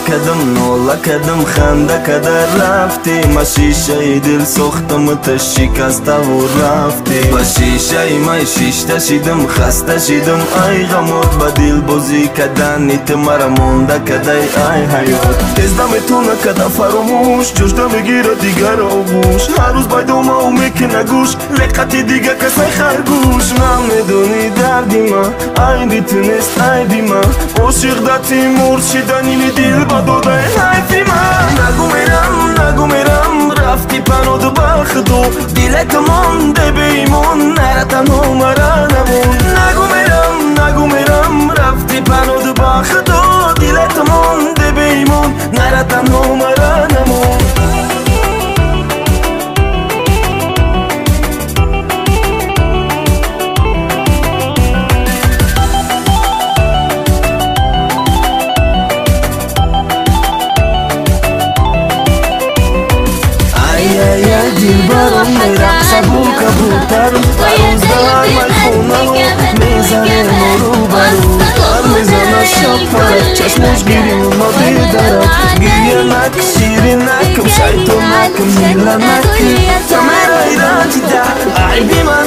نولا کدم خنده کدر رفتی ما شیشه دل سوختم تا شکسته و رفتی با شیشه ما شیشته شیدم خسته شیدم ای غمات با دل بازی کدن نیت مرا مونده کده ای حیات تزدم تو نکده فراموش جوشده میگیره دیگر آغوش هر روز باید ما میکنه گوش لقتی دیگه کسی خرگوش نمیدونی دردی ما ای دیتونست ای دیما عاشق دتی مرشیدنی می دل با دوده حیفی ما نگو میرم رفتی پنود بخدو دلت مونده بیمون نره تنها مرا نمون نگو میرم رفتی پنود بخدو دلت مونده بیمون نره تنها مرا نمون دلبرم میرقصه بو کبوترم روز دار ملخونه میزنه مرو برو کار میزنه شب پرک چشمش گیری ما بیدارد گیریه نک شیری نکم شیطو نکم نیله نکی تا میره ایران جده عیبی من